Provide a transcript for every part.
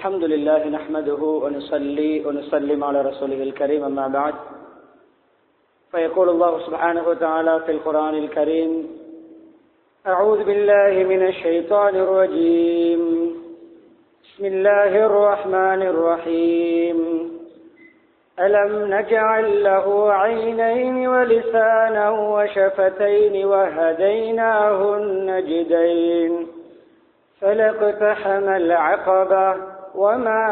الحمد لله نحمده ونصلي ونسلم على رسوله الكريم أما بعد فيقول الله سبحانه وتعالى في القرآن الكريم أعوذ بالله من الشيطان الرجيم بسم الله الرحمن الرحيم ألم نجعل له عينين ولسانا وشفتين وهديناه النجدين فلاقتحم العقبة وما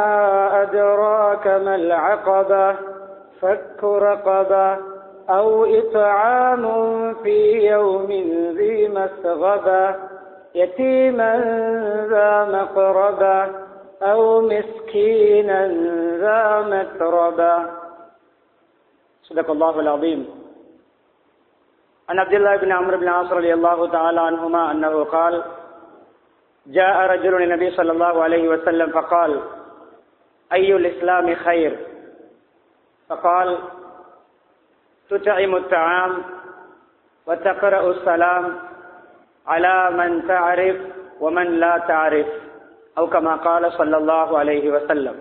أدراك ما العقبة فك رقبة أو إطعام في يوم ذي مسغبة يتيما ذا مقربة أو مسكينا ذا متربة صدق الله العظيم. عن عبد الله بن عمرو بن العاص رضي الله تعالى عنهما أنه قال: جاء رجل النبي صلى الله عليه وسلم فقال: أي الإسلام خير؟ فقال: تطعم الطعام وتقرأ السلام على من تعرف ومن لا تعرف أو كما قال صلى الله عليه وسلم.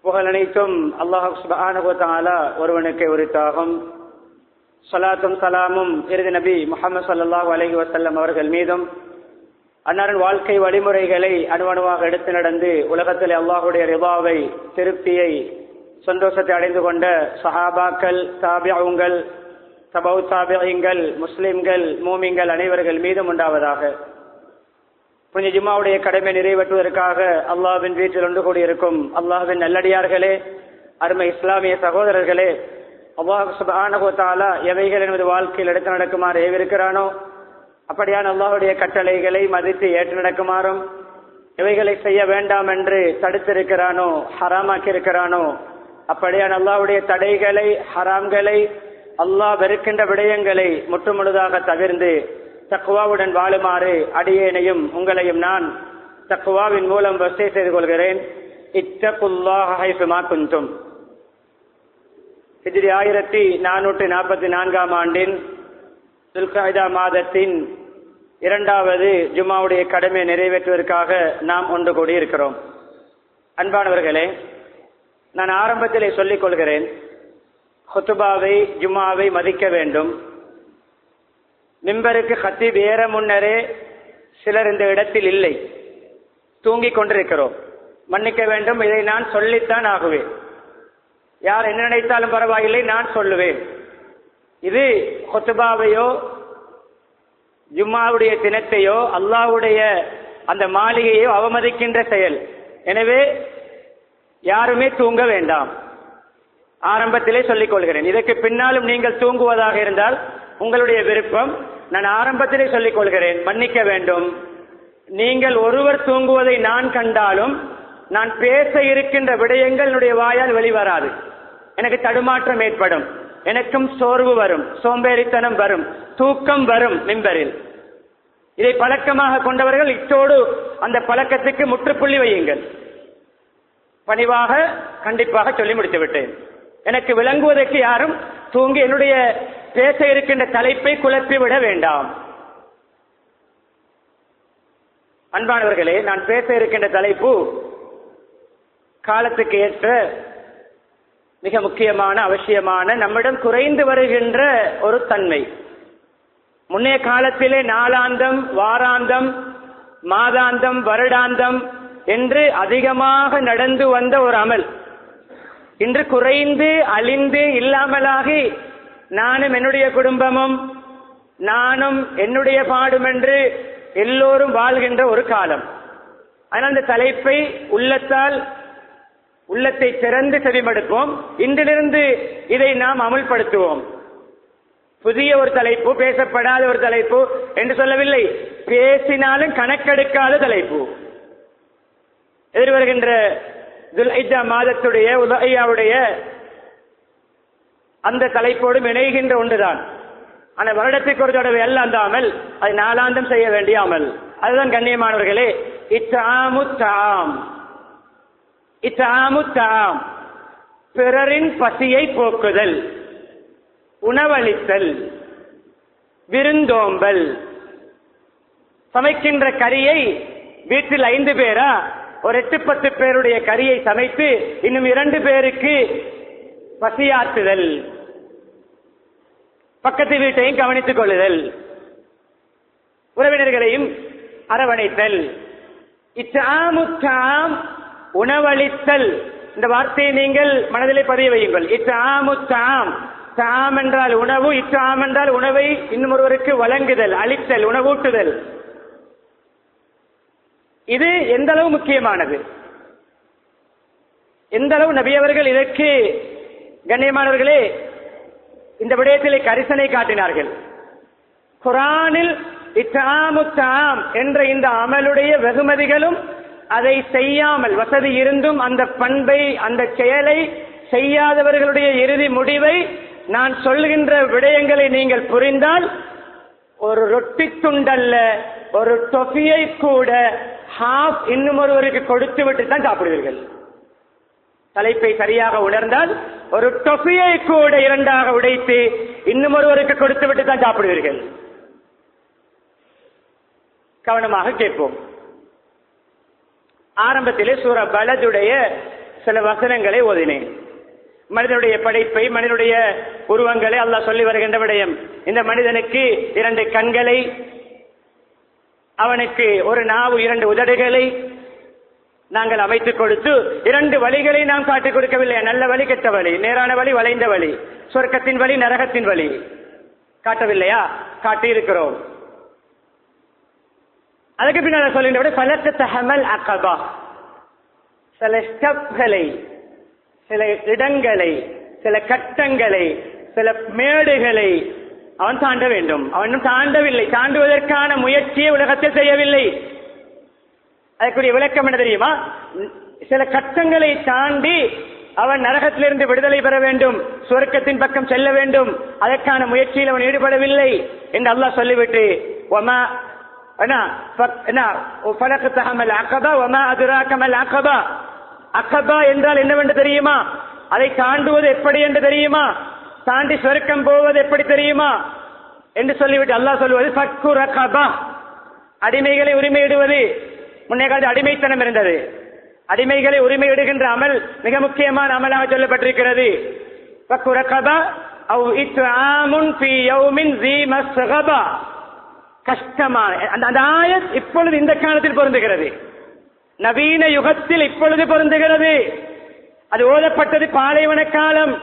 புகழ் அனைத்தும் அல்லாஹ் சுப்ஹானஹு வ தஆலா ஒருவனுக்கே உரித்தாகும். ஸலாத்தும் சலாமும் இறுதி நபி முஹம்மது ஸல்லல்லாஹு அலைஹி வஸல்லம் அவர்கள் மீதும், அன்னாரின் வாழ்க்கை வழிமுறைகளை அணுவணுவாக எடுத்து நடந்து உலகத்தில் அல்லாஹுடைய ரிதாவை, திருப்தியை, சந்தோஷத்தை அடைந்து கொண்ட சஹாபாக்கள், தாபிஊங்கள், தபவு தாபிஈன்கள், முஸ்லிம்கள், மூமின்கள் அனைவர்கள் மீதும் உண்டாவதாக. புனித ஜும்மாவுடைய கடமை நிறைவேற்றுவதற்காக அல்லாஹ்வின் வீட்டில் ஒன்று கூடியிருக்கும் அல்லாஹ்வின் நல்லடியார்களே, அருமை இஸ்லாமிய சகோதரர்களே, அல்லாஹ் சுப்ஹானஹு வ தஆலா எவைகள் எனது வாழ்க்கையில் எடுத்து நடக்குமாறு ஏவிருக்கிறானோ அப்படியான அல்லாஹுடைய கட்டளைகளை மதித்து ஏற்று நடக்குமாறும், எவைகளை செய்ய வேண்டாம் என்று தடுத்திருக்கிறானோ, ஹராமாக்கி இருக்கிறானோ அப்படியான அல்லாஹுடைய தடைகளை, ஹராம்களை, அல்லாஹ் வெறுக்கின்ற விடயங்களை முற்றுமுழுதாக தவிர்ந்து தக்வாவுடன் வாழுமாறு அடியேனையும் உங்களையும் நான் தக்வாவின் மூலம் வசை செய்து கொள்கிறேன். இத்தகுல்லாஹ ஹைசுமா குன்தும். ஹிஜ்ரி 1444 ஆண்டின் துல்காய்தா மாதத்தின் 2வது ஜும்மாவுடைய கடமை நிறைவேற்றுவதற்காக நாம் ஒன்று கூடி இருக்கிறோம். அன்பானவர்களே, நான் ஆரம்பத்திலே சொல்லிக் கொள்கிறேன், ஹுத்துபாவை, ஜும்மாவை மதிக்க வேண்டும். மிம்பருக்கு கத்தீப் ஏற முன்னரே சிலர் இந்த இடத்தில் இல்லை, தூங்கிக் கொண்டிருக்கிறோம். மன்னிக்க வேண்டும், இதை நான் சொல்லித்தான் ஆகுவேன். யார் என்ன நினைத்தாலும் பரவாயில்லை, நான் சொல்லுவேன். இது ஹுத்துபாவையோ ஜும்மாவுடைய தினத்தையோ அல்லாஹ்வுடைய அந்த மாளிகையோ அவமதிக்கின்ற செயல். எனவே யாருமே தூங்க வேண்டாம். ஆரம்பத்திலே சொல்லிக் கொள்கிறேன். இதற்கு பின்னாலும் நீங்கள் தூங்குவதாக இருந்தால் உங்களுடைய விருப்பம். நான் ஆரம்பத்திலே சொல்லிக் கொள்கிறேன், மன்னிக்க வேண்டும். நீங்கள் ஒருவர் தூங்குவதை நான் கண்டாலும் நான் பேச இருக்கின்ற விடயங்கள் என்னுடைய வாயால் வெளிவராது. எனக்கு தடுமாற்றம் ஏற்படும், எனக்கும் சோர்வு வரும், சோம்பேறித்தனம் வரும், தூக்கம் வரும் மிம்பரில். இதை பழக்கமாக கொண்டவர்கள் இத்தோடு அந்த பழக்கத்துக்கு முற்றுப்புள்ளி வையுங்கள். பணிவாக கண்டிப்பாக சொல்லி முடித்து விட்டேன். எனக்கு விளங்குவதற்கு யாரும் தூங்கி என்னுடைய பேச இருக்கின்ற தலைப்பை குழப்பிவிட வேண்டாம். அன்பானவர்களே, நான் பேச இருக்கின்ற தலைப்பு காலத்துக்கு ஏற்ற மிக முக்கியமான, அவசியமான, நம்மிடம் குறைந்து வருகின்ற ஒரு தன்மை. முன்னைய காலத்திலே நாளாந்தம், வாராந்தம், மாதாந்தம், வருடாந்தம் என்று அதிகமாக நடந்து வந்த ஒரு அமல் இன்று குறைந்து அழிந்து இல்லாமலாகி நானும் என்னுடைய குடும்பமும் நானும் என்னுடைய பாடும் என்று எல்லோரும் வாழ்கின்ற ஒரு காலம். ஆனால் அந்த தலைப்பை உள்ளத்தை திறந்து செவிமடுப்போம். இன்றிலிருந்து இதை நாம் அமுல்படுத்துவோம். புதிய ஒரு தலைப்பு, பேசப்படாத ஒரு தலைப்பு என்று சொல்லவில்லை, பேசினாலும் கணக்கெடுக்காத தலைப்பு. எதிர்வருகின்ற துல்ஹிஜ்ஜா மாதத்துடைய உதஹியாவுடைய அந்த தலைப்போடு இணைகின்ற ஒன்றுதான். ஆனால் வருடத்துக்கு ஒரு தடவை அல்ல அந்த அமல், அது நாளாந்தம் செய்ய வேண்டிய அமல். அதுதான் கண்ணியமானவர்களே, இத்தாமுத்தாம், பிறரின் பசியை போக்குதல், உணவளித்தல், விருந்தோம்பல். சமைக்கின்ற கறியை வீட்டில் 5 பேரா ஒரு 8-10 பேருடைய கறியை சமைத்து இன்னும் 2 பேருக்கு பசியாற்றுதல், பக்கத்து வீட்டையும் கவனித்துக் கொள்ளுதல், உறவினர்களையும் அரவணைத்தல். இத்ஆமுத்தாம் உணவளித்தல், இந்த வார்த்தையை நீங்கள் மனதிலே பதிய வையுங்கள். இத்ஆமுத்தாம், தாம் என்றால் உணவு, இத்ஆம் என்றால் உணவை இன்னும் ஒருவருக்கு வழங்குதல், அளித்தல், உணவூட்டுதல். இது எந்த அளவு முக்கியமானது, எந்த அளவு நபி அவர்கள் இதற்கு கண்ணியமானவர்களே இந்த விடயத்திலே கரிசனை காட்டினார்கள். குர்ஆனில் இத்ஆமுத்தாம் என்ற இந்த அமலுடைய வெகுமதிகளும் அதை செய்யாமல் வசதி இருந்தும் அந்த பண்பை அந்த செயலை செய்யாதவர்களுடைய இறுதி முடிவை நான் சொல்லுகின்ற விடயங்களை நீங்கள் புரிந்தால் ஒரு ரொட்டி துண்டல்ல ஒரு தொஃபியை கூட ஹாஃப் இன்னும் ஒருவருக்கு கொடுத்து விட்டு தான் சாப்பிடுவீர்கள். தலைப்பை சரியாக உணர்ந்தால் ஒரு தொஃபியை கூட 2ஆக உடைத்து இன்னும் ஒருவருக்கு கொடுத்து விட்டு தான் சாப்பிடுவீர்கள். கவனமாக கேட்போம். ஆரம்பத்திலே சூரா பலதுடைய சில வசனங்களை ஓதினேன். மனிதனுடைய படைப்பை, மனிதனுடைய உருவங்களை அல்லாஹ் சொல்லி வருகின்ற விடயம். இந்த மனிதனுக்கு 2 கண்களை, அவனுக்கு ஒரு நாவு, 2 உதடுகளை நாங்கள் அமைத்துக் கொடுத்து 2 வழிகளை நாம் காட்டிக் கொடுக்கவில்லை. நல்ல வழி, கெட்ட வழி, நேரான வழி, வளைந்த வழி, சொர்க்கத்தின் வழி, நரகத்தின் வழி காட்டவில்லையா? காட்டியிருக்கிறோம். அதுக்கு பின்னால் சொல்லுகின்ற ஃபலத்தஹமல் அகபா, சில ஸ்டெப்களை, சில இடங்களை, சில கட்டங்களை, சில மேடுகளை அவன் தாண்ட வேண்டும். அவனும் தாண்டவில்லை. தாண்டுவதற்கான முயற்சியை உலகத்தில் செய்யவில்லை. அதற்குரிய விளக்கம் என்ன தெரியுமா? சில கட்டங்களை தாண்டி அவன் நரகத்திலிருந்து விடுதலை பெற வேண்டும், சுவர்க்கத்தின் பக்கம் செல்ல வேண்டும். அதற்கான முயற்சியில் அவன் ஈடுபடவில்லை என்று அல்லாஹ் சொல்லிவிட்டு அகபா என்றால் என்னவென்று தெரியுமா? அதை தாண்டுவது எப்படி என்று தெரியுமா? தாண்டி சொர்க்கம் போவது எப்படி தெரியுமா என்று சொல்லிவிட்டு அல்லாஹ் சொல்லுவது ஃபக்கு ரகபா, அடிமைகளை உரிமையிடுவது. முன்னே காலத்தில் அடிமைத்தனம் இருந்தது. அடிமைகளை உரிமையிடுகின்ற அமல் மிக முக்கியமான அமலாக சொல்லப்பட்டிருக்கிறது. ஃபக்கு ரகபா அவ் இத்ஆமுன் ஃபீ யௌமின் ஸீ மஸ்கபா. கஷ்டமான அந்த ஆயத் இப்பொழுது இந்த காலத்தில் பொருந்துகிறது. நவீன யுகத்தில் இப்பொழுது பொருந்துகிறது. அது ஓதப்பட்டது பாலைவன காலம்,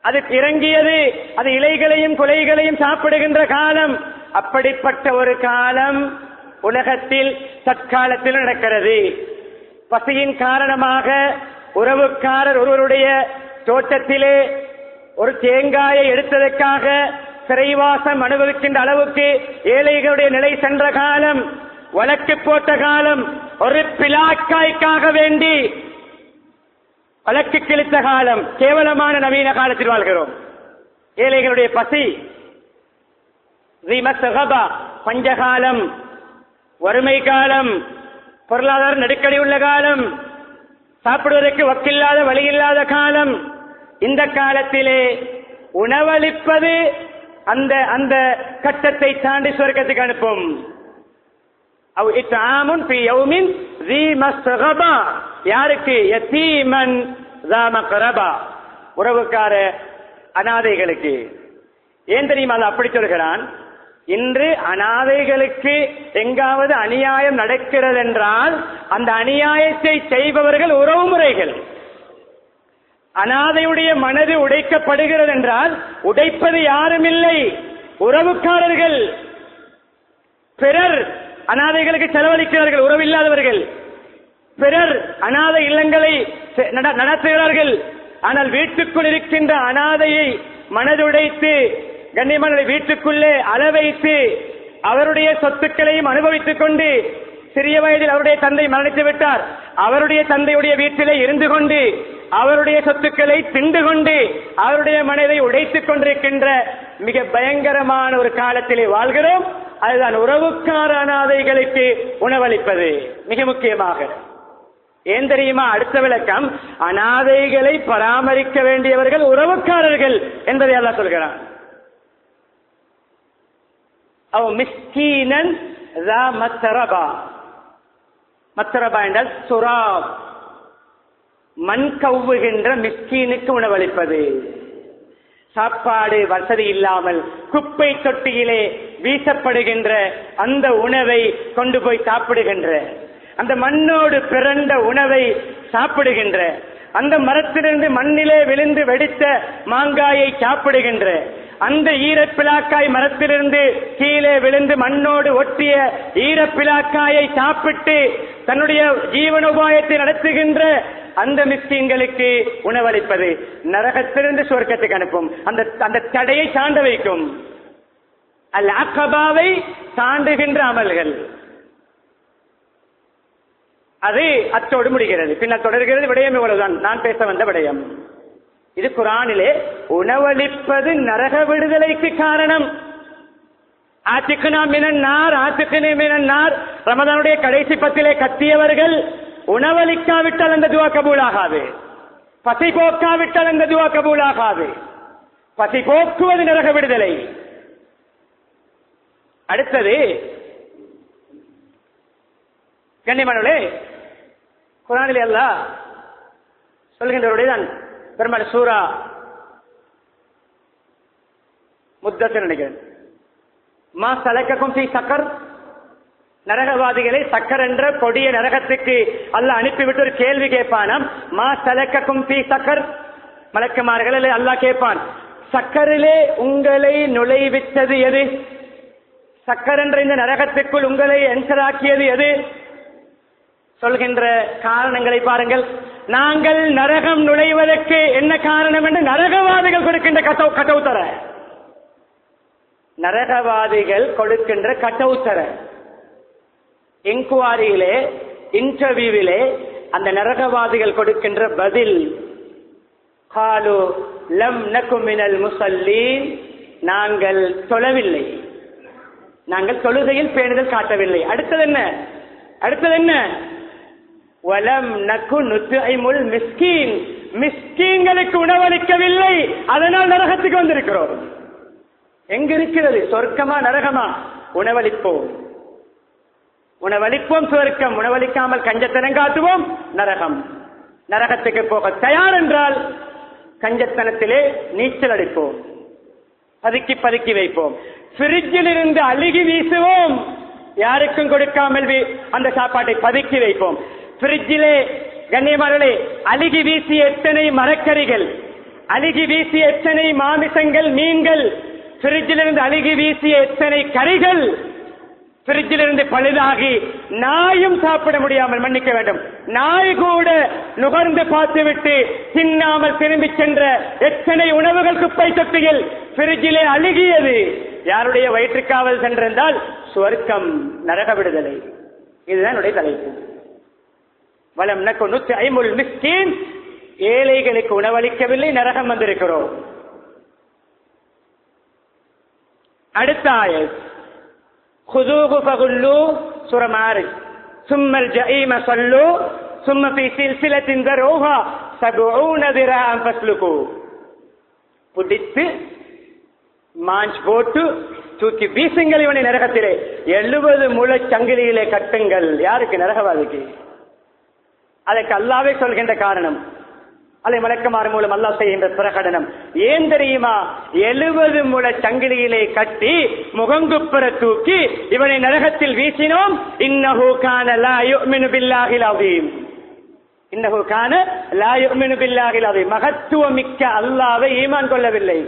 அது இறங்கியது, அது இலைகளையும் குலைகளையும் சாப்பிடுகின்ற காலம். அப்படிப்பட்ட ஒரு காலம் உலகத்தில் தற்காலத்தில் நடக்கிறது. பசியின் காரணமாக உறவுக்காரர் ஒருவருடைய தோட்டத்திலே ஒரு தேங்காயை எடுத்ததற்காக சிறைவாசம் அனுபவிக்கின்ற அளவுக்கு ஏழைகளுடைய நிலை சென்ற காலம், வழக்கு போட்ட காலம், ஒரு பிளாக்காய்க்காக வேண்டி வழக்கு கிழித்த காலம், கேவலமான நவீன காலத்தில் வாழ்கிறோம். ஏழைகளுடைய பசி, பஞ்சகாலம், வறுமை காலம், பொருளாதார நெருக்கடி உள்ள காலம், சாப்பிடுவதற்கு வக்கில்லாத வழியில்லாத காலம். இந்த காலத்திலே உணவளிப்பது அந்த அந்த கட்டத்தை தாண்டி சொர்க்கத்துக்கு அனுப்பும். யாருக்கு? யதீமன் ஸா மக்ரபா, உறவுக்கார அனாதைகளுக்கு. ஏன் தெரியுமா அது அப்படி சொல்கிறான்? இன்று அனாதைகளுக்கு எங்காவது அநியாயம் நடக்கிறது என்றால் அந்த அநியாயத்தை செய்பவர்கள் உறவு முறைகள். அனாதையுடைய மனது உடைக்கப்படுகிறது என்றால் உடைப்பது யாரும் இல்லை, உறவுக்காரர்கள். பிறர் அனாதைகளுக்கு செலவழிக்கிறார்கள், உறவில்லாதவர்கள். பிறர் அனாதை இல்லங்களை நடத்துகிறார்கள். ஆனால் வீட்டுக்குள் இருக்கின்ற அனாதையை மனதுடைத்து கண்ணியமான வீட்டுக்குள்ளே அளவைத்து அவருடைய சொத்துக்களையும் அனுபவித்துக் கொண்டு, சிறிய வயதில் அவருடைய தந்தை மரணித்து விட்டார், அவருடைய தந்தையுடைய வீட்டிலே இருந்து கொண்டு அவருடைய சொத்துக்களை திண்டு கொண்டு அவருடைய மனதை உடைத்துக் கொண்டிருக்கின்ற மிக பயங்கரமான ஒரு காலத்திலே வாழ்கிறோம். அதுதான் உறவுக்கார அனாதைகளுக்கு உணவளிப்பது மிக முக்கியமாக. ஏன் தெரியுமா? அடுத்த விளக்கம், அனாதைகளை பராமரிக்க வேண்டியவர்கள் உறவுக்காரர்கள் என்பதை அல்லாஹ் சொல்கிறான். அவ் மிஸ்கீனன் ஸா மத்ரபா, மத்ரபா என்றால் சுராப், மண் கவ்வுகின்ற மிஸ்கீனுக்கு உணவளிப்பது. சாப்பாடு வசதி இல்லாமல் குப்பை தொட்டியிலே வீசப்படுகின்ற அந்த உணவை கொண்டு போய் சாப்பிடுகின்ற, அந்த மண்ணோடு பிறந்த உணவை சாப்பிடுகின்ற, அந்த மரத்திலிருந்து மண்ணிலே விழுந்து வெடித்த மாங்காயை சாப்பிடுகின்ற, அந்த ஈரப்பிலாக்காய் மரத்திலிருந்து கீழே விழுந்து மண்ணோடு ஒட்டிய ஈரப்பிலாக்காயை சாப்பிட்டு தன்னுடைய ஜீவனோபாயத்தை நடத்துகின்ற அந்த மிஸ்கீன்களுக்கு உணவளிப்பது நரகத்திலிருந்து சொர்க்கத்துக்கு அனுப்பும். அந்த தடையை தாண்ட வைக்கும். அல் அகபாவை தாண்டுகின்ற அமல்கள், அது அத்தோடு முடிகிறது. பின்னர் தொடர்கிறது. விடயம் இவ்வளவுதான், நான் பேச வந்த விடயம். இது குர்ஆனிலே உணவளிப்பது நரக விடுதலைக்கு காரணம். ஆத்திக்னா மினன் நார், ஆத்திக்னி மினன் நார். ரமதானுடைய கடைசி பத்திலே கத்தியவர்கள் உணவளிக்காவிட்டால் அந்த துஆ கபூலாகாது. பசி போக்காவிட்டால் அந்த துஆ கபூலாகாது. பசி போக்குவது நரக விடுதலை. அடுத்தது கண்ணியமானவர்களே, குர்ஆனிலே அல்லாஹ் சொல்கின்றவருடையதான் பெருமாள் சூரா முத்தஸிர் நினைக்கிறேன். மா சலக்கக்கும் ஃபீ சக்கர், நரகவாதிகளை சக்கர் என்ற கொடிய நரகத்துக்கு அல்லாஹ் அனுப்பிவிட்டு ஒரு கேள்வி கேட்பானாம். மா சலக்கக்கும் ஃபீ சக்கர், மலக்குமார்களே அல்லாஹ் கேட்பான், சக்கரிலே உங்களை நுழைவித்தது எது? சக்கர் என்ற இந்த நரகத்துக்குள் உங்களை என்சராக்கியது எது? சொல்கின்ற காரணங்களை பாருங்கள். நாங்கள் நரகம் நுழைவதற்கு என்ன காரணம் என்று நரகவாதிகள் கொடுக்கின்ற கட்டவுத்தர, நரகவாதிகள் கொடுக்கின்ற கட்டவுத்தர என்குவாரியிலே, இன்டர்வியூவிலே அந்த நரகவாதிகள் கொடுக்கின்ற பதில், காலு லம் நகு மினல் முஸல்லீன், நாங்கள் தொழவில்லை, நாங்கள் தொழுகையில் பேணுதல் காட்டவில்லை. அடுத்தது என்ன? அடுத்தது என்ன? வலம் நகு நுத்இமுல் மிஸ்கீன், மிஸ்கீன்களுக்கு உணவளிக்கவில்லை, அதனால் நரகத்துக்கு வந்திருக்கிறோம். எங்க இருக்கிறது? சொர்க்கமா நரகமா? உணவளிப்போம், உணவளிப்போம் சொர்க்கம். உணவளிக்காமல் கஞ்சத்தனம் காட்டுவோம், நரகம். நரகத்துக்கு போக தயார் என்றால் கஞ்சத்தனத்திலே நீச்சல் அடிப்போம், பதுக்கி பதுக்கி வைப்போம். பிரிட்ஜில் இருந்து அழுகி வீசுவோம், யாருக்கும் கொடுக்காமல் அந்த சாப்பாட்டை பதுக்கி வைப்போம். பிரிட்ஜிலே கண்ணியமானவர்களே அழுகி வீசிய எத்தனை மரக்கறிகள், அழுகி வீசிய எத்தனை மாமிசங்கள், மீன்கள், பிரிட்ஜிலிருந்து அழுகி வீசிய எத்தனை கறிகள், பிரிட்ஜிலிருந்து பழுதாகி நாயும் சாப்பிட முடியாமல், மன்னிக்க வேண்டும், நாய் கூட நுகர்ந்து பார்த்துவிட்டு தின்னாமல் திரும்பி சென்ற எத்தனை உணவுகள் குப்பை தொட்டியில் பிரிட்ஜிலே அழுகியது. யாருடைய வயிற்றுக்காவல் சென்றிருந்தால் சுவர்க்கம், நரக விடுதலை. இதுதான் என்னுடைய தலைப்பு. வலம் நகு நுத்இமுல் மிஸ்கீன், ஏழைகளுக்கு உணவளிக்கவில்லை, நரகம் வந்திருக்கிறோம். அடுத்த ஆயத், خذوه فغلوه சூரா மாரிஜ், ثم الجحيم صلوه ثم في سلسلة ذرعها 70 ذراعا فاسلكوه. புடித்து மாஞ்ச் போட்டு தூக்கி வீசுங்கள் இவனை நரகத்திலே, 70 முழ சங்கிலியிலே கட்டுங்கள். யாருக்கு? நரகவாதிக்கு. அதற்கு அல்லாஹ்வே சொல்கின்ற காரணம், அதை மலக்குமார் மூலம் அல்லாஹ் செய்கின்ற பிரகடனம் ஏன் தெரியுமா? 70 முழ சங்கிலியிலே கட்டி முகங்குப்புற தூக்கி இவனை நரகத்தில் வீசினோம். இன்னஹு கான லா யுமினு பில்லாஹில் அஸீம், இன்னஹு கான லா யுமினு பில்லாஹில் அஸீம். மகத்துவமிக்க அல்லாஹ்வை ஈமான் கொள்ளவில்லை,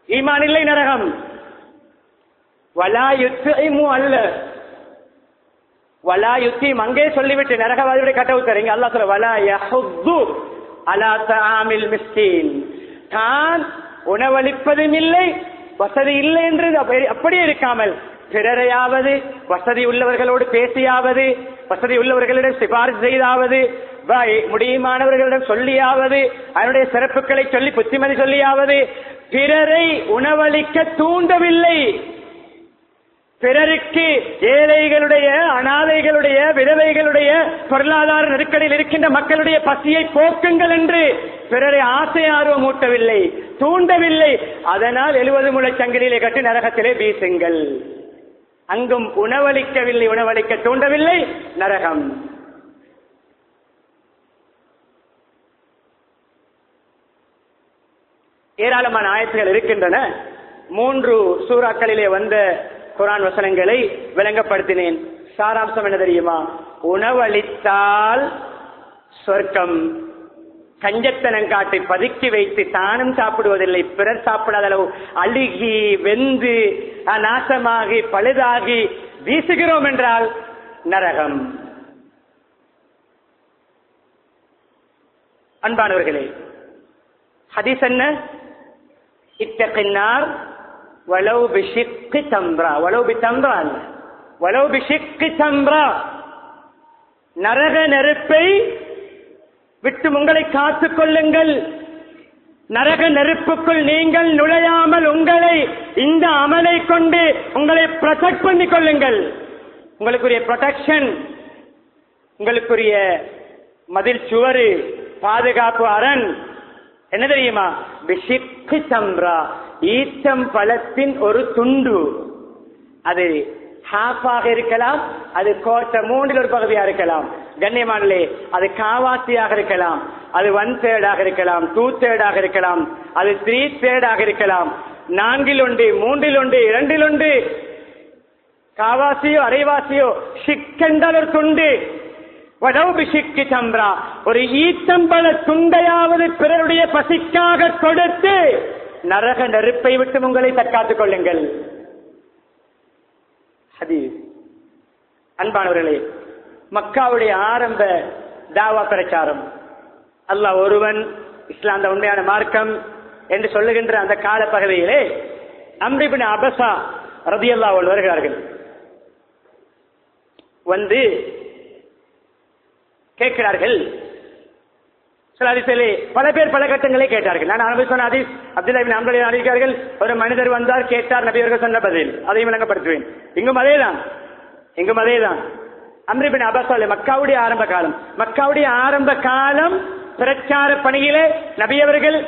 ஈமான் இல்லை, நரகம். வலா யுத்இமு அல்ல, வலா யுத்தீம் அங்கே சொல்லிவிட்டு நரகவாதியுடைய கட்டவுத்தரீங்க. அல்லாஹ் சொல்ல வலா யஹுது அலா தஆமில் மிஸ்கீன், தான் உணவளிப்பதும் இல்லை, வசதி இல்லை என்று அப்படியே இருக்காமல் பிறரையாவது, வசதி உள்ளவர்களோடு பேசியாவது, வசதி உள்ளவர்களிடம் சிபாரிசு செய்தாவது, முடியுமானவர்களிடம் சொல்லியாவது, அதனுடைய சிறப்புகளை சொல்லி புத்திமதி சொல்லியாவது பிறரை உணவளிக்க தூண்டவில்லை. பிறருக்கு, ஏழைகளுடைய, அனாதைகளுடைய, விதவைகளுடைய, பொருளாதார நெருக்கடியில் இருக்கின்ற மக்களுடைய பசியை போக்குங்கள் என்று பிறரை ஆசை ஆர்வம் ஊட்டவில்லை, தூண்டவில்லை. அதனால் 70 முழ சங்கிலியிலே கட்டி நரகத்திலே வீசுங்கள். அங்கும் உணவளிக்கவில்லை, உணவளிக்க தூண்டவில்லை, நரகம். ஏராளமான ஆயத்துகள் இருக்கின்றன. 3 சூறாக்களிலே வந்த குர்ஆன் வசனங்களை விளங்கப்படுத்தினேன். சாராம்சம் என்ன தெரியுமா? உணவளித்தால் சொர்க்கம், கஞ்சத்தனம் காட்டி பதுக்கி வைத்து தானும் சாப்பிடுவதில்லை, பிறர் சாப்பிடாத அளவு அழுகி வெந்து நாசமாகி பழுதாகி வீசுகிறோம் என்றால் நரகம். அன்பானவர்களே, ஹதீஸ் என்ன? இத்தகின்னார் வலௌ பிஷிக்கி தம்ரா, வலௌ பிதம்ரா அல்ல, வலௌ பிஷிக்கி தம்ரா. நரக நெருப்பை விட்டு உங்களை காத்துக் கொள்ளுங்கள். நரக நெருப்புக்குள் நீங்கள் நுழையாமல் உங்களை இந்த அமலை கொண்டு உங்களை ப்ரொடெக்ட் பண்ணிக் கொள்ளுங்கள். உங்களுக்குரிய ப்ரொடெக்ஷன், உங்களுக்குரிய மதில் சுவரு, பாதுகாப்பு அரண் என்ன தெரியுமா? பிஷிக்கு தம்ரா, ஈச்சம் பழத்தின் ஒரு துண்டு. அது ஹாஃபாக இருக்கலாம், அது கோட்டை 3 ஒரு பகுதியாக இருக்கலாம். கண்ணியமானே, அது காவாசியாக இருக்கலாம், அது 1/3 இருக்கலாம், 2/3 இருக்கலாம், அது 3/3 இருக்கலாம், 4 1, 3 1, 2 1. காவாசியோ அரைவாசியோ ஷிக்கென்றால் ஒரு துண்டு. வடவுபிஷிக்கு சம்பிரா, ஒரு ஈத்தம்பள துண்டையாவது பிறருடைய பசிக்காக கொடுத்து நரக நெருப்பை விட்டு உங்களை தற்காத்துக் கொள்ளுங்கள். ஹதீஸ். அன்பானவர்களே, மக்காவுடைய ஆரம்ப தாவா பிரச்சாரம், அல்லாஹ் ஒருவன், இஸ்லாம் தான் உண்மையான மார்க்கம் என்று சொல்லுகின்ற அந்த கால பகுதியிலே அம்ர் இப்னு அபஸா ரலியல்லாஹு அன்ஹு வருகிறார்கள். வந்து கேட்கிறார்கள். சில ஹதீஸிலே பல பேர் பல கட்டங்களை கேட்டார்கள். நான் அனுபவி சொன்ன ஹதீஸ் அப்துல்லா இப்னு அம்ர் அறிவிக்கிறார்கள், ஒரு மனிதர் வந்தார், கேட்டார், நபி அவர்கள் சொன்ன பதில் அதையும் விளங்கப்படுத்துவேன். இங்கும் அதேதான், இங்கும் அதேதான். அம்ர் இப்னு அபஸா, மக்காவுடைய ஆரம்ப காலம், மக்காவுடைய ஆரம்ப காலம் பிரச்சார பணியிலே நபி அவர்கள்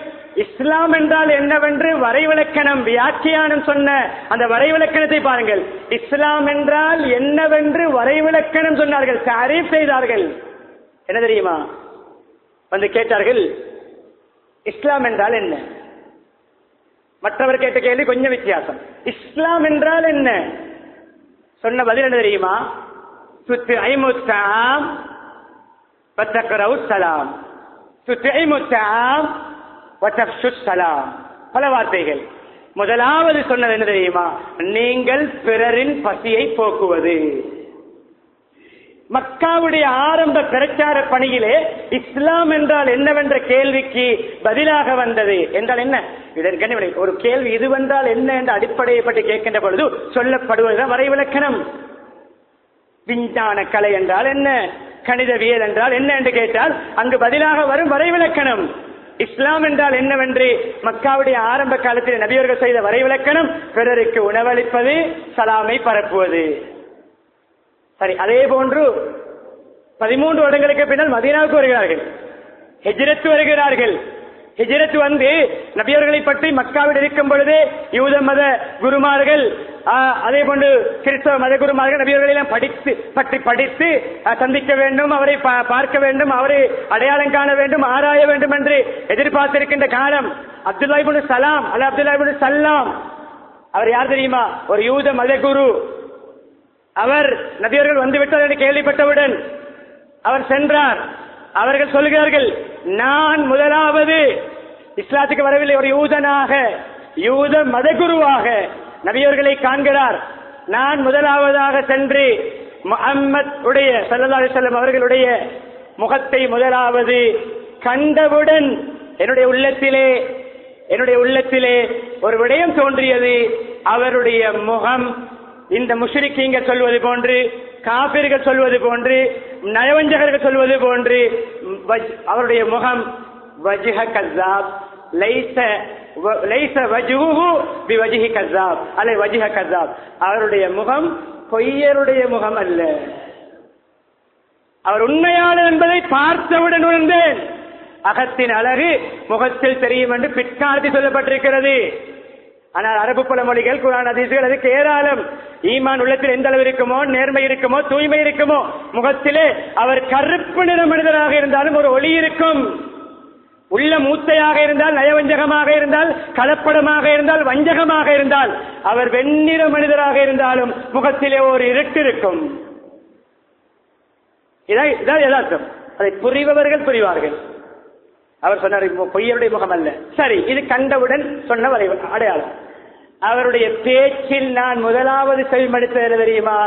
இஸ்லாம் என்றால் என்னவென்று வரைவிலக்கணம் வியாக்கியானம் சொன்ன அந்த வரைவிலக்கணத்தை பாருங்கள். இஸ்லாம் என்றால் என்னவென்று வரைவிலக்கணம் சொன்னார்கள், தாரீஃப் செய்தார்கள். என்ன தெரியுமா? வந்து கேட்டார்கள், இஸ்லாம் என்றால் என்ன? மற்றவர் கேட்ட கேள்வி கொஞ்சம் வித்தியாசம். இஸ்லாம் என்றால் என்ன? சொன்ன பதில் என்ன தெரியுமா? துத்இமுத் தஆம் வதக்ரவுஸ் ஸலாம், துத்இமுத் தஆம் வதஃஷுஸ் ஸலாம். பல வார்த்தைகள். முதலாவது சொன்னது என்ன தெரியுமா? நீங்கள் பிறரின் பசியை போக்குவது. மக்காவுடைய ஆரம்ப பிரச்சார பணியிலே இஸ்லாம் என்றால் என்னவென்ற கேள்விக்கு பதிலாக வந்தது. என்றால் என்ன? இதற்கு ஒரு கேள்வி இதுவென்றால் என்ன என்ற அடிப்படையை பற்றி கேட்கின்ற பொழுது சொல்லப்படுவதுதான் வரைவிலக்கணம். விஞ்ஞான கலை என்றால் என்ன, கணிதவியல் என்றால் என்ன என்று கேட்டால் அங்கு பதிலாக வரும் வரைவிலக்கணம். இஸ்லாம் என்றால் என்னவென்று மக்காவுடைய ஆரம்ப காலத்தில் நபியவர்கள் செய்த வரைவிலக்கணம் பிறருக்கு உணவளிப்பது, சலாமை பரப்புவது. சரி, அதே போன்று 13 வருடங்களுக்கு பின்னால் மதீனாவுக்கு வருகிறார்கள், ஹிஜ்ரத் வருகிறார்கள். ஹிஜ்ரத் வந்து நபியவர்களை பற்றி மக்காவில் இருக்கும் பொழுது யூத மத குருமார்கள், அதே போன்று கிறிஸ்தவ மத குருமார்கள் நபியவர்களை எல்லாம் படித்து சந்திக்க வேண்டும், அவரை பார்க்க வேண்டும், அவரை அடையாளம் காண வேண்டும், ஆராய வேண்டும் என்று எதிர்பார்த்திருக்கின்ற காலம். அப்துல்லா இப்னு சலாம் அல்ல அப்துல்லா இப்னு சல்லாம், அவர் யார் தெரியுமா? ஒரு யூத மத குரு. அவர் நபியர்கள் வந்துவிட்டார் என்று கேள்விப்பட்டவுடன் அவர் சென்றார். அவர்கள் சொல்கிறார்கள், நான் முதலாவது இஸ்லாத்துக்கு வரவில்லை, ஒரு யூதனாக, யூத மதகுருவாக நபியவர்களை காண்கிறார். நான் முதலாவதாக சென்று முஹம்மத் உடைய ஸல்லல்லாஹு அலைஹி வஸல்லம் அவர்களுடைய முகத்தை முதலாவது கண்டவுடன் என்னுடைய உள்ளத்திலே ஒரு விடயம் தோன்றியது. அவருடைய முகம் இந்த முஷ்ரிக்கீங்கள் சொல்வது போன்று, காபிர்கள் சொல்வது போன்று, நயவஞ்சகர்கள் சொல்வது போன்று அவருடைய முகம் வஜ்ஹ கஸாப் லைஸ வஜ்ஹுஹு பிவஜ்ஹி கஸாப் அல்ல வஜ்ஹ கஸாப். அவருடைய முகம் பொய்யருடைய முகம் அல்ல. அவர் உண்மையாளர் என்பதை பார்த்தவுடன் உணர்ந்தேன். அகத்தின் அழகு முகத்தில் தெரியும் என்று பிற்காலத்தில் சொல்லப்பட்டிருக்கிறது. ஆனால் அரபு பழமொழிகள், குர்ஆன் ஹதீஸ்கள் அதுக்கு ஏராளம். ஈமான் உள்ளத்தில் எந்த அளவு இருக்குமோ, நேர்மை இருக்குமோ, தூய்மை இருக்குமோ, முகத்திலே அவர் கருப்பு நிற மனிதராக இருந்தாலும் ஒரு ஒளி இருக்கும். உள்ள மூத்தையாக இருந்தால், நயவஞ்சகமாக இருந்தால், கலப்படமாக இருந்தால், வஞ்சகமாக இருந்தால், அவர் வெண்ணிற மனிதராக இருந்தாலும் முகத்திலே ஒரு இருட்டு இருக்கும். இதான் யதார்த்தம். அதை புரிபவர்கள் புரிவார்கள். அவர் சொன்னார், பொய்யருடைய முகம் அல்ல. சரி, இது கண்டவுடன் சொன்ன அடையாளம். அவருடைய பேச்சில் நான் முதலாவது செவிமடுத்தது தெரியுமா?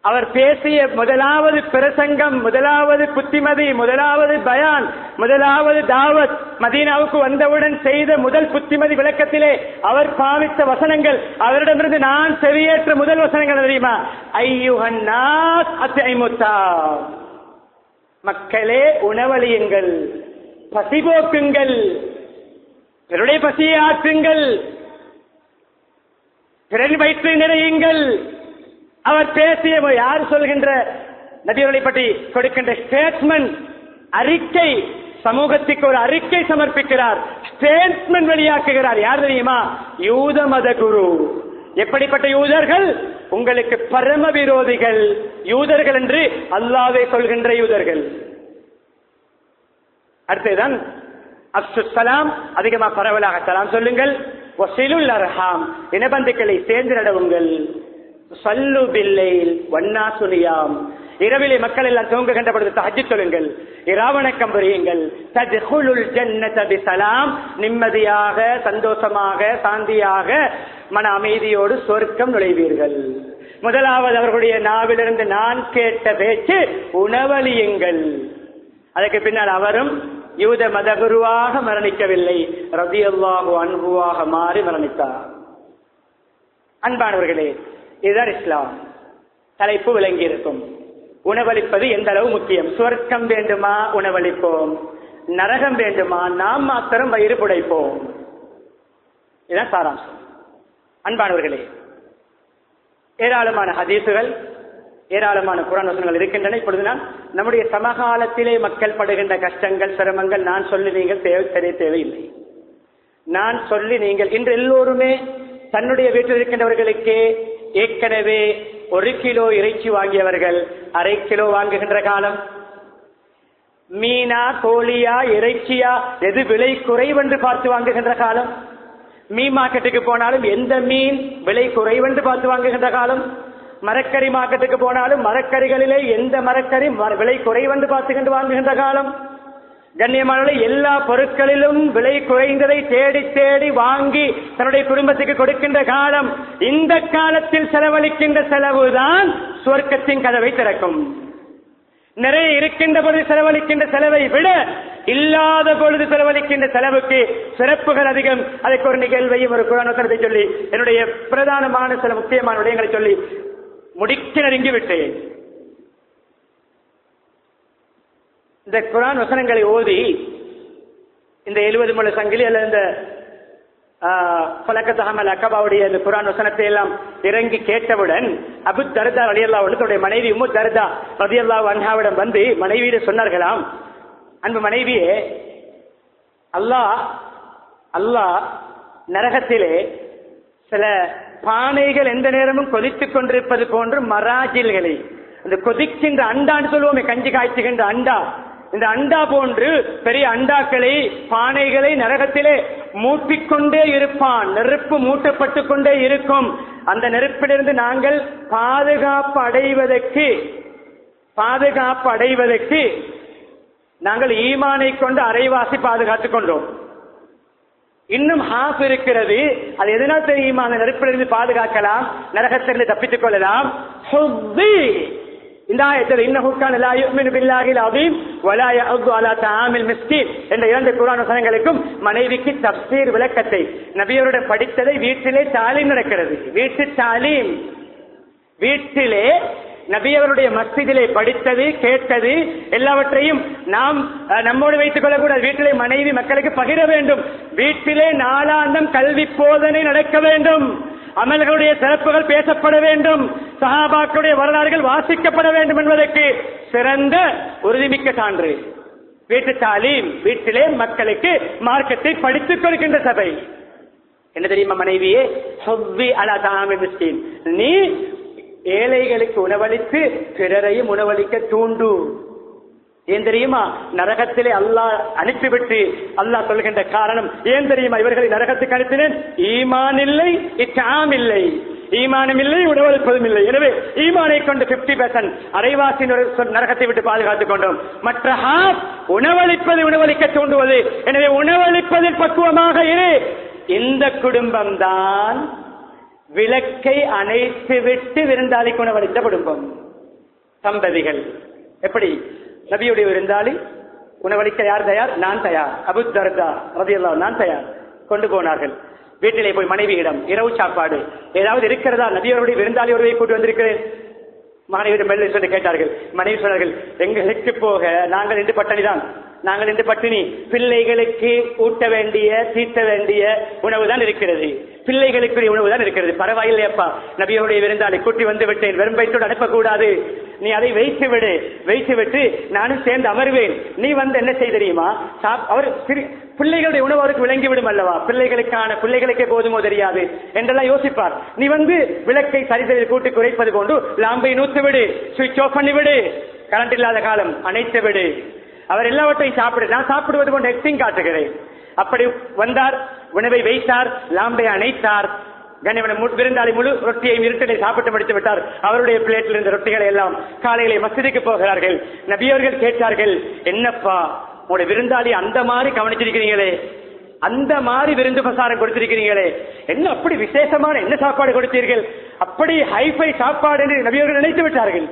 அவர் பேசிய முதலாவது பிரசங்கம், முதலாவது புத்திமதி, முதலாவது பயான், முதலாவது தாவத், மதீனாவுக்கு வந்தவுடன் செய்த முதல் புத்திமதி விளக்கத்திலே அவர் பாவித்த வசனங்கள், அவரிடமிருந்து நான் செவியேற்ற முதல் வசனங்கள் தெரியுமா? ஐயுஹன்னாஸ் அத்இமுத்தா, மக்களே உணவளியுங்கள், பசிபோக்குங்கள், பிறருடைய பசியை ஆற்றுங்கள், பிறர் வயிற்று நிறையுங்கள். அவர் பேசிய யார் சொல்கின்ற நபிகளை பற்றி கொடுக்கின்ற ஸ்டேட்மெண்ட், அறிக்கை, சமூகத்துக்கு ஒரு அறிக்கை சமர்ப்பிக்கிறார், ஸ்டேட்மெண்ட் வெளியாக்குகிறார். யார் தெரியுமா? யூத மத குரு. எப்படிப்பட்ட யூதர்கள்? உங்களுக்கு பரம விரோதிகள் யூதர்கள் என்று அல்லாஹ்வே சொல்கின்ற யூதர்கள். அடுத்ததுதான் அஸ்ஸலாம், அதிகமா பரவலாக சலாம் சொல்லுங்கள். வஸிலுல் அர்ஹாம், இனபந்துக்களை சேர்ந்து நடவுங்கள். சல்லு பில்லைல் வன்னாசு நியாம், இரவிலே மக்கள் எல்லாம் தூங்குகின்ற பொழுது தஹஜ்ஜுத் தொழுங்கள், இராவணக்கம் புரியுங்கள். தத்குலுல் ஜன்னத பிஸலாம், நிம்மதியாக, சந்தோஷமாக, சாந்தியாக, மன அமைதியோடு சொர்க்கம் நுழைவீர்கள். முதலாவது அவர்களுடைய நாவிலிருந்து நான் கேட்ட பேச்சு உணவளியுங்கள். அதற்கு பின்னால் அவரும் யூத மதகுருவாக மரணிக்கவில்லை, ரலியல்லாஹு அன்ஹுவாக மாறி மரணித்தார். அன்பானவர்களே, இதுதான் இஸ்லாம். தலைப்பு விளங்கி இருக்கும். உணவளிப்பது எந்த அளவு முக்கியம். சொர்க்கம் வேண்டுமா உணவளிப்போம், நரகம் வேண்டுமா நாம் மாத்திரம் வயிறு புடைப்போம். இதுதான் சாராம்சம். அன்பானவர்களே, ஏராளமான ஹதீசுகள், ஏராளமான குர்ஆன் வசனங்கள் இருக்கின்றன. இப்பொழுது நான் நம்முடைய சமகாலத்திலே மக்கள் படுகின்ற கஷ்டங்கள், சிரமங்கள் நான் சொல்லி நீங்கள் தேவையில்லை. நான் சொல்லி நீங்கள் இன்று எல்லோருமே தன்னுடைய வீட்டில் இருக்கின்றவர்களுக்கே ஏற்கனவே 1 கிலோ இறைச்சி வாங்கியவர்கள் அரை கிலோ வாங்குகின்ற காலம். மீனா, கோழியா, இறைச்சியா, எது விலை குறைவென்று பார்த்து வாங்குகின்ற காலம். மீன் மார்க்கெட்டுக்கு போனாலும் எந்த மீன் விலை குறைவென்று பார்த்து வாங்குகின்ற காலம். மரக்கறி மார்க்கெட்டுக்கு போனாலும் மரக்கறிகளிலே எந்த மரக்கறி விலை குறைவென்று பார்த்து வாங்குகின்ற காலம். கண்ணியமானவர்களே, எல்லா பொருட்களிலும் விலை குறைந்ததை தேடி தேடி வாங்கி தன்னுடைய குடும்பத்துக்கு கொடுக்கின்ற காலம். இந்த காலத்தில் செலவழிக்கின்ற செலவுதான் சுவர்க்கத்தின் கதவை திறக்கும். நிறைய இருக்கின்ற பொழுது செலவழிக்கின்ற செலவை விட இல்லாத பொழுது செலவழிக்கின்ற செலவுக்கு சிறப்புகள் அதிகம். அதற்கு ஒரு நிகழ்வையும் ஒரு குர்ஆன் வசனத்தை சொல்லி என்னுடைய பிரதானமான சில முக்கியமான விடயங்களை சொல்லி முடிக்க நெருங்கி விட்டேன். இந்த குர்ஆன் வசனங்களை ஓதி இந்த 70 முழ சங்கிலி அல்லது இந்த ஃபலகத் அஹமல் அக்கபாவுடைய இந்த குர்ஆன் வசனத்தை எல்லாம் இறங்கி கேட்டவுடன் அபூ தர்தா ரலியல்லாஹு அன்ஹு தன்னுடைய மனைவி உம்மு தர்தா ரலியல்லாஹு அன்ஹாவிடம் வந்து மனைவியிடம் சொன்னார்களாம், அன்பு மனைவியே, அல்லாஹ் நரகத்திலே சில பானைகள் எந்த நேரமும் கொதித்துக் கொண்டிருப்பது போன்று மராஜில்களை, அந்த கொதிக்கின்ற அண்டான்னு சொல்லுவோமே, கஞ்சி காய்ச்சுகின்ற அண்டா, இந்த அண்டா போன்று பெரிய அண்டாக்களை, பானைகளை நரகத்திலே மூட்டிக்கொண்டே இருப்பான். நெருப்பு மூட்டப்பட்டு கொண்டே இருக்கும். அந்த நெருப்பிலிருந்து நாங்கள் பாதுகாப்பு அடைவதற்கு நாங்கள் ஈமானை கொண்டு அரைவாசி பாதுகாத்துக் கொண்டோம். இன்னும் ஹாஃப் இருக்கிறது. அது எதனால் தெரியுமா? அந்த நெருப்பிலிருந்து பாதுகாக்கலாம், நரகத்திலிருந்து தப்பித்துக் கொள்ளலாம். இந்த ஆயத்தில் இன்னஹு கான லா யுமினு பில்லாஹில் அஸீம் வலா யஅது அலா தஆமில் மிஸ்கீன் என்ற 2 குர்ஆன் வசனங்களுக்கும் மனைவிக்கு தஃப்சீர் விளக்கத்தை நபியருடன் படித்ததை வீட்டிலே தாலீம் நடக்கிறது. வீட்டு தாலீம், வீட்டிலே நபியவருடைய மஸ்ஜிதிலே படித்தது, கேட்டது எல்லாவற்றையும் நாம் நம்மோடு வைத்துக் கொள்ளக்கூடாது. வீட்டிலே மனைவி மக்களுக்கு பகிர வேண்டும். வீட்டிலே நாளாந்தம் கல்வி போதனை நடக்க வேண்டும். அமல்களுடைய சிறப்புகள் பேசப்பட வேண்டும். சஹாபாக்களுடைய வரலாறுகள் வாசிக்கப்பட வேண்டும் என்பதற்கு சிறந்த உறுதிமிக்க சான்று வீட்டு தாலீம். வீட்டிலே மக்களுக்கு மார்க்கத்தை படித்துக் கொடுக்கின்ற சபை. என்ன தெரியுமா மனைவியே? ஹுவ்வி அலா தஆமில் மிஸ்கீன், நீ ஏழைகளுக்கு உணவளித்து பிறரையும் உணவளிக்க தூண்டு. ஏன் தெரியுமா? நரகத்திலே அல்லாஹ் அனுப்பிவிட்டு அல்லாஹ் சொல்கின்ற காரணம் ஏன் தெரியுமா? இவர்களை நரகத்துக்கு அனுப்பினேன், ஈமான் இல்லை, இஸ்லாம் இல்லை, ஈமானும் இல்லை, உணவளிப்பதும் இல்லை. எனவே ஈமானை கொண்டு 50% அரைவாசி நரகத்தை விட்டு பாதுகாத்துக் கொண்டோம். மற்ற உணவளிப்பது, உணவளிக்க தூண்டுவது. எனவே உணவளிப்பதில் பக்குவமாக இரு. இந்த குடும்பம் தான் விளக்கை அணைத்து விட்டு விருந்தாளிக்கு உணவளித்த குடும்பம். தம்பதிகள் எப்படி? நபியுடைய விருந்தாளி உணவளிக்க யார் தயார்? நான் தயார். அபூ தர்தா ரலியல்லாஹு நான் தயார். கொண்டு போனார்கள். வீட்டிலே போய் மனைவியிடம் இரவு சாப்பாடு ஏதாவது இருக்கிறதா? நபியோருடைய விருந்தாளி ஒருவை கூட்டி வந்திருக்கிறேன். மனைவியிடம் மெல்ல சொல்லி கேட்டார்கள். மனைவி சொன்னார்கள், எங்களுக்கு போக நாங்கள் இன்று பட்டினிதான், நாங்கள் இன்று பட்டினி. பிள்ளைகளுக்கு ஊட்ட வேண்டிய தீட்ட வேண்டிய உணவு தான் இருக்கிறது, பிள்ளைகளுக்குரிய உணவு தான் இருக்கிறது. பரவாயில்லையப்பா, நபியோருடைய விருந்தாளி கூட்டி வந்து விட்டேன், வெறும் வயிற்றோடு அனுப்பக்கூடாது, நீ அதை வைத்து விடு, வைத்து விட்டு நானும் சேர்ந்து அமர்வேன். நீ வந்து என்ன செய்ய தெரியுமா? அவர் பிள்ளைகளுடைய உணவு அவருக்கு விளங்கிவிடும் அல்லவா? பிள்ளைகளுக்கே போதுமோ தெரியாது என்றெல்லாம் யோசிப்பார். நீ வந்து விளக்கை சரிதலில் கூட்டி குறைப்பது கொண்டு லாம்பை நூத்து விடு, சுவிட்ச் ஆஃப் பண்ணி விடு, கரண்ட் இல்லாத காலம் அணைத்து விடு, அவர் எல்லாவற்றையும் சாப்பிடு, நான் சாப்பிடுவது கொண்டு எக்ஸிங் காட்டுகிறேன். அப்படி வந்தார், உணவை வைத்தார், லாம்பை அணைத்தார். விருந்தாளி முழு ரொட்டியை இருட்டிலே சாப்பிட்டு முடித்து விட்டார். அவருடைய பிளேட்டில் இருந்த ரொட்டிகளை எல்லாம் காலையிலே மஸ்ஜிதுக்கு போகிறார்கள். நபியவர்கள் கேட்டார்கள், என்னப்பா உங்களுடைய விருந்தாளி அந்த மாதிரி கவனிச்சிருக்கிறீங்களே, அந்த மாதிரி விருந்து பிரசாரம் கொடுத்திருக்கிறீங்களே, என்ன அப்படி விசேஷமான என்ன சாப்பாடு கொடுத்தீர்கள்? அப்படி ஹைஃபை சாப்பாடு என்று நபியவர்கள் நினைத்து விட்டார்கள்.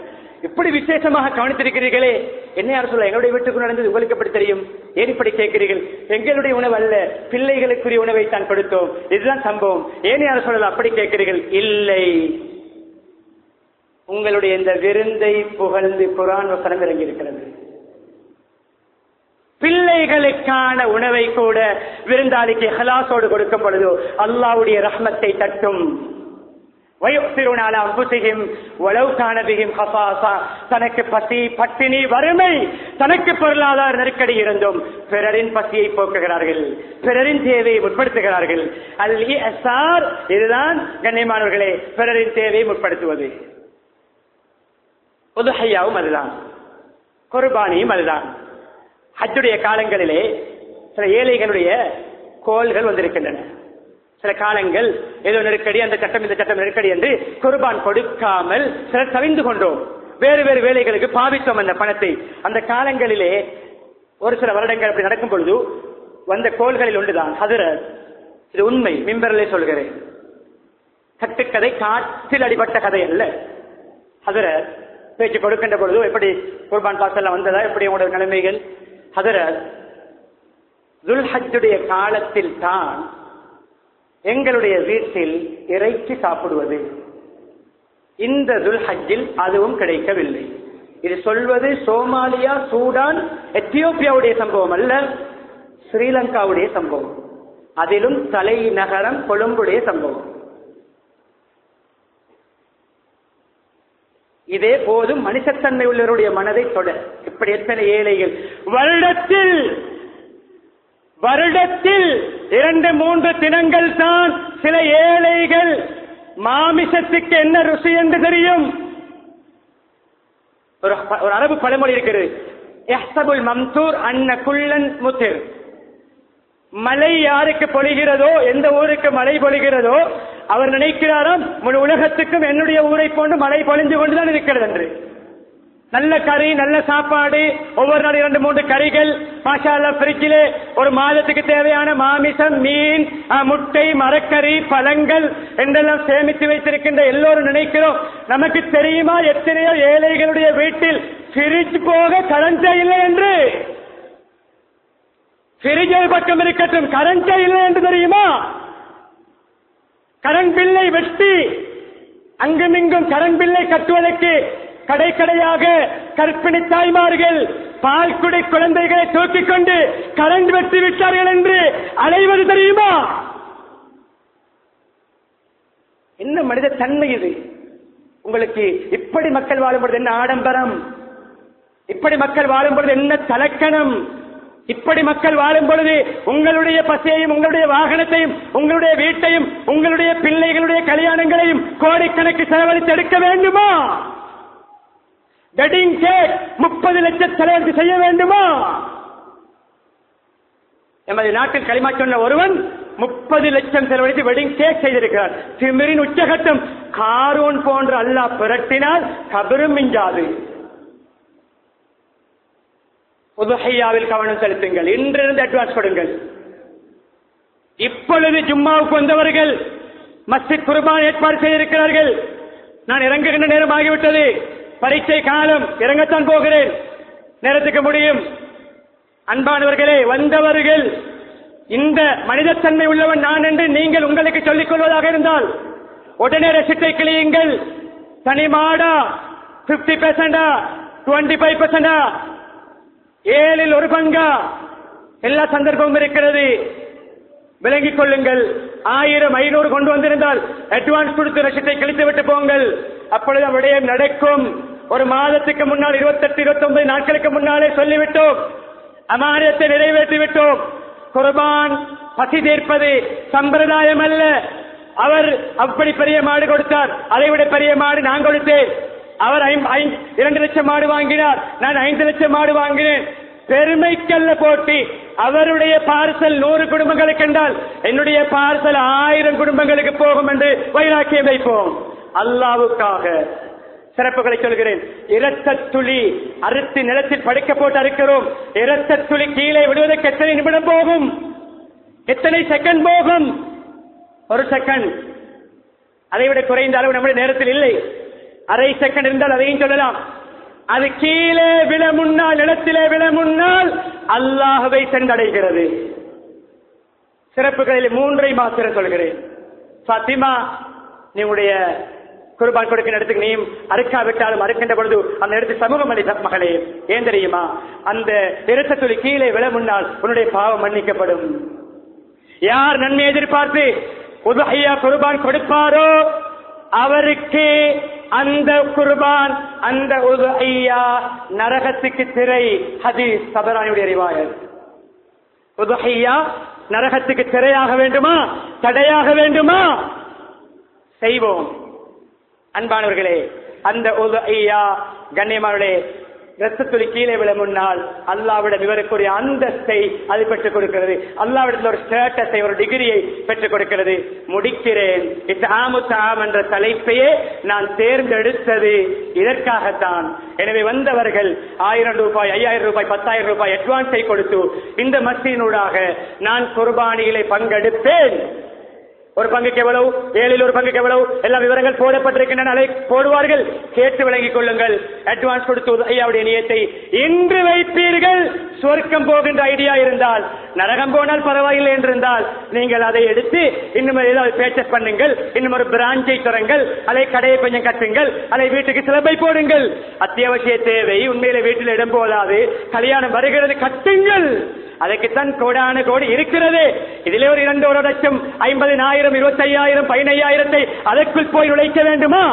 இப்படி விசேஷமாக கவனித்திருக்கிறீர்களே, என்ன யார் சொல்ல? எங்களுடைய வீட்டுக்கு நடந்தது உங்களுக்கு எப்படி தெரியும்? ஏன் இப்படி கேட்கிறீர்கள்? எங்களுடைய உணவு அல்ல, பிள்ளைகளுக்குரிய உணவை தான் கொடுத்தோம், இதுதான் சம்பவம். ஏன் யார் சொல்லல அப்படி கேட்கிறீர்கள்? இல்லை, உங்களுடைய இந்த விருந்தை புகழ்ந்து குர்ஆன் வசனம் இறங்கி இருக்கிறது. பிள்ளைகளுக்கான உணவை கூட விருந்தாளிக்கு இஹ்லாஸோடு கொடுக்கும் பொழுது அல்லாஹ்வுடைய ரஹ்மத்தை தட்டும். தனக்கு பசி, பட்டினி, வறுமை, தனக்கு பொருளாதார நெருக்கடி இருந்தும் பிறரின் பசியை போக்குகிறார்கள், பிறரின் தேவையை முற்படுத்துகிறார்கள். அல்-இஹ்சார், இதுதான் கண்ணியமானவர்களே பிறரின் தேவையை முற்படுத்துவது. உதுஹியாவும் அதுதான், குர்பானியும் அதுதான். ஹஜ்ஜுடைய காலங்களிலே சில ஏழைகளுடைய கோல்கள் வந்திருக்கின்றன. சில காலங்கள் ஏதோ நெருக்கடி, அந்த சட்டம் இந்த சட்டம் நெருக்கடி என்று குர்பான் கொடுக்காமல் சிலர் தவிந்து கொண்டோம், வேறு வேறு வேலைகளுக்கு பாவித்தோம் அந்த பணத்தை. அந்த காலங்களிலே ஒரு சில வருடங்கள் அப்படி நடக்கும் பொழுது வந்த கோள்களில் ஒன்றுதான் ஹதரத், இது உண்மை, மிம்பரிலே சொல்கிறேன், கட்டுக்கதை, காற்றில் அடிபட்ட கதை அல்ல. ஹதரத் பேச்சு கொடுக்கின்ற பொழுது எப்படி குர்பான் பாஸ் எல்லாம் வந்ததா, எப்படி உங்களோட நிலைமைகள்? ஹதரத், துல்ஹஜ்ஜுடைய காலத்தில் தான் எங்களுடைய வீட்டில் இறைச்சி சாப்பிடுவது, இந்த துல்ஹஜ்ஜில் அதுவும் கிடைக்கவில்லை. இது சொல்வது சோமாலியா, சூடான், எத்தியோப்பியாவுடைய சம்பவம் அல்ல, ஸ்ரீலங்காவுடைய சம்பவம், அதிலும் தலைநகரம் கொழும்புடைய சம்பவம். இதே போதும் மனுஷத்தன்மை உள்ளவருடைய மனதை தொட. இப்படி எத்தனை ஏழைகள் வருடத்தில் 2-3 தினங்கள் தான் சில ஏழைகள் மாமிசத்துக்கு என்ன ருசி என்று தெரியும். ஒரு அரபு பழமொழி இருக்கிறது, யஹ்சபுல் மம்தூர் அன்ன குல்லன் முத்திர். மழை யாருக்கு பொழிகிறதோ, எந்த ஊருக்கு மழை பொழிகிறதோ அவர் நினைக்கிறாராம் முழு உலகத்துக்கும் என்னுடைய ஊரை போன்று மழை பொழிந்து கொண்டுதான் இருக்கிறது என்று. நல்ல கறி, நல்ல சாப்பாடு, ஒவ்வொரு நாள் 2-3 கறிகள், மாஷா அல்லாஹ், ஃப்ரிட்ஜிலே ஒரு மாதத்துக்கு தேவையான மாமிசம், மீன், முட்டை, மரக்கறி, பழங்கள் என்றெல்லாம் சேமித்து வைத்திருக்கின்ற எல்லோரும் நினைக்கிறோம். நமக்கு தெரியுமா எத்தனையோ ஏழைகளுடைய வீட்டில் ஃப்ரிட்ஜ் போக கரண்டே இல்லை என்று? ஃப்ரிட்ஜ் பக்கம் இருக்கட்டும், கரண்டே இல்லை என்று தெரியுமா? கரண்ட் பில்லை வெட்டி அங்குமிங்கும் கரண்ட் பில்லை கட்டுவதற்கு கடை கடையாக கற்பிணி தாய்மார்கள் பால்குடை குழந்தைகளை தூக்கிக் கொண்டு கரண்ட் வெட்டி விட்டார்கள் என்று அலைவது தெரியுமா? என்ன மனித தன்மை இது? உங்களுக்கு இப்படி மக்கள் வாழும்பொழுது என்ன ஆடம்பரம், இப்படி மக்கள் வாழும்பொழுது என்ன தலக்கணம், இப்படி மக்கள் வாழும் பொழுது உங்களுடைய பசியையும், உங்களுடைய வாகனத்தையும், உங்களுடைய வீட்டையும், உங்களுடைய பிள்ளைகளுடைய கல்யாணங்களையும் கோடிக்கணக்கு செலவழித்து எடுக்க வேண்டுமா? வெட்டிங் கேக் 30 லட்சம் செலவழித்து செய்ய வேண்டுமா? எமது நாட்டில் களிமா சொன்ன ஒருவன் 30 லட்சம் செலவழித்து வெட்டிங் கேக் செய்திருக்கிறார். திமிரின் உச்சகட்டம். காரூன் போன்ற அல்லாஹ் புரட்டினால் கபரும் மிஞ்சாது. உதுஹியாவில் கவனம் செலுத்துங்கள். இன்றிருந்து அட்வான்ஸ் கொடுங்கள். இப்பொழுது ஜும்மாவுக்கு வந்தவர்கள் மஸ்ஜித் குர்பான் ஏற்பாடு செய்திருக்கிறார்கள். நான் இறங்குகின்ற நேரம் ஆகிவிட்டது. பரீட்சை காலம், இறங்கத்தான் போகிறேன். நேரத்துக்கு முடியும். அன்பானவர்களே, வந்தவர்கள் இந்த மனிதத்தன்மை உள்ளவன் நான் என்று நீங்கள் உங்களுக்கு சொல்லிக் கொள்வதாக இருந்தால் உடனே ரசித்தை கிளியுங்கள். தனிமாடா 50%, 25%, 7 ஒரு பங்கா, எல்லா சந்தர்ப்பமும் இருக்கிறது. விளங்கிக் கொள்ளுங்கள். 1000, 500 கொண்டு வந்திருந்தால் அட்வான்ஸ் கொடுத்து ரசித்தை கிழித்து விட்டு போங்கள். அப்பொழுது விடயம் நடக்கும். ஒரு மாதத்துக்கு முன்னால் 28, 29 நாட்களுக்கு முன்னாலே சொல்லிவிட்டோம். அமானியத்தை நிறைவேற்றிவிட்டோம். குர்பான் பசி தீர்ப்பது சம்பிரதாயம் அல்ல. அவர் அப்படி பெரிய மாடு கொடுத்தார், அதை விட பெரிய மாடு நான் கொடுத்தேன். அவர் 2 லட்சம் மாடு வாங்கினார், நான் 5 லட்சம் மாடு வாங்கினேன். பெருமைக்கல்ல போட்டி. அவருடைய பார்சல் 100 குடும்பங்களுக்கு என்றால் என்னுடைய பார்சல் 1000 குடும்பங்களுக்கு போகும் என்று வைராக்கியம் வைப்போம். அல்லாஹ்வுக்காக சிறப்புகளை சொல்கிறேன். இரத்த துளி அறுத்து நிலத்தில் படுக்க போட்டு அறுக்கிறோம். இரத்த துளி கீழே விடுவதற்கு எத்தனை நிமிடம் போகும்? எத்தனை செகண்ட் போகும்? 1 செகண்ட். அதை விட குறைந்த அளவு நம்முடைய நேரத்தில் இல்லை. அரை செகண்ட் இருந்தால் அதையும் சொல்லலாம். அது கீழே விழ முன்னால், நிலத்திலே விழ முன்னால் அல்லாஹ்வை சென்றடைகிறது. சிறப்புகளில் 3 மாத்திரம் சொல்கிறேன். ஃபாத்திமா, நீங்களுடைய குர்பான் கொடுக்கிற இடத்துக்கு நீயும் அறுக்காவிட்டாலும் அறுக்கின்ற பொழுது அந்த இடத்து சமூகம் அளித்த மகளே, ஏன் தெரியுமா? அந்த இரத்த துளி கீழே விழ முன்னால் உன்னுடைய பாவம் மன்னிக்கப்படும். யார் நன்மை எதிர்பார்த்து உதுஹியா குர்பான் கொடுப்பாரோ அவருக்கு அந்த குர்பான், அந்த உதுஹியா நரகத்துக்கு திரை. ஹதீஸ் தபரானியுடைய ரிவாயத். உதுஹியா நரகத்துக்கு திரையாக வேண்டுமா, தடையாக வேண்டுமா? செய்வோம். அன்பானவர்களே, அந்த உதுஹியா கண்ணியமானவர்களே, இரத்தத்துளி கீழே விழ முன்னால் அல்லாஹ்விடம் இவருக்குரிய அந்தஸ்தை அது பெற்றுக் கொடுக்கிறது. அல்லாஹ்விடத்தில் ஒரு ஸ்டேட்டஸை, ஒரு டிகிரியை பெற்றுக் கொடுக்கிறது. முடிக்கிறேன். இத்ஆமுத்தாம் என்ற தலைப்பையே நான் தேர்ந்தெடுத்தது இதற்காகத்தான். எனவே வந்தவர்கள் 1000 ரூபாய், 5000 ரூபாய், 10,000 ரூபாய் அட்வான்ஸை கொடுத்து இந்த மஸ்ஜிதினூடாக நான் குர்பானியிலே பங்கெடுப்பேன். ஒரு பங்குக்கு எவ்வளவு, 7 ஒரு பங்குக்கு எவ்வளவு, எல்லா விவரங்கள் போடப்பட்டிருக்கின்றன. அதை போடுவார்கள். கேட்டு விளங்கிக் கொள்ளுங்கள். அட்வான்ஸ் கொடுத்து உதுஹியாவுடைய நியத்தை இன்று வைப்பீர்கள். சொர்க்கம் போகின்ற ஐடியா இருந்தால், நரகம் போனால் பரவாயில்லை என்றிருந்தால் நீங்கள் அதை எடுத்து இன்னும் ஏதாவது பேச்சஸ் பண்ணுங்கள். இன்னும் ஒரு பிரான்ச்சை தொடருங்கள். அதை கடையை கொஞ்சம் கட்டுங்கள். அதை வீட்டுக்கு சிலபை போடுங்கள். அத்தியாவசிய தேவை. உண்மையில வீட்டில் இடம் போதாது, கல்யாணம் வருகிறது, கட்டுங்கள். அதற்குத்தான் கோடான கோடி இருக்கிறது. இதிலே ஒரு 2 லட்சம், 50,000, 25,000, 15,000 அதற்குள் போய் நுழைக்க வேண்டுமா?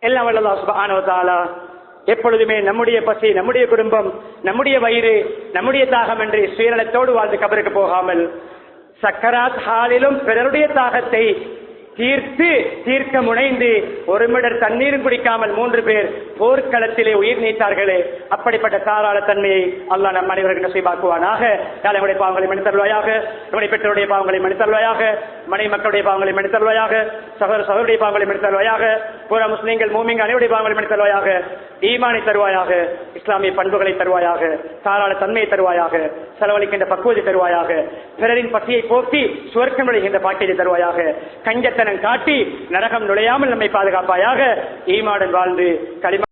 எல்லாம் வல்ல அல்லாஹ் சுப்ஹானஹு வ தஆலா எப்பொழுதுமே நம்முடைய பசி, நம்முடைய குடும்பம், நம்முடைய வயிறு, நம்முடைய தாகம் என்று சுயநலத்தோடு வாழ்ந்து கபருக்கு போகாமல் சக்கராத் ஹாலிலும் பிறருடைய தாகத்தை தீர்க்க முனைந்து ஒரு மிடர் தண்ணீரும் குடிக்காமல் 3 பேர் போர்க்களத்திலே உயிர் நீத்தார்களே, அப்படிப்பட்ட தாராள தன்மையை அல்லாஹ் நம் அனைவருக்கு நசீபாக்குவானாக. நம்முடைய பாவங்களை மன்னித்தருள்வாயாக. நம்முடைய பெற்றோருடைய பாவங்களை மன்னித்தருள்வாயாக. மனைவி மக்களுடைய பாவங்களை மன்னித்தருள்வாயாக. சகோதரருடைய பாவங்களை மன்னித்தருள்வாயாக. பூரா முஸ்லீம்கள், மூமின்கள் அனைவருடைய பாவங்களை மன்னித்தருள்வாயாக. ஈமானை தருவாயாக. இஸ்லாமிய பண்புகளை தருவாயாக. தாராள தன்மையை தருவாயாக. செலவழிக்கின்ற பக்குவத்தை தருவாயாக. பிறரின் பசியை போக்கி சுவர்க்கம் நுழைகின்ற பாக்கியத்தை தருவாயாக. கஞ்சத்தனம் காட்டி நரகம் நுழையாமல் நம்மை பாதுகாப்பாயாக. ஈமாடன் வாழ்ந்து களிமா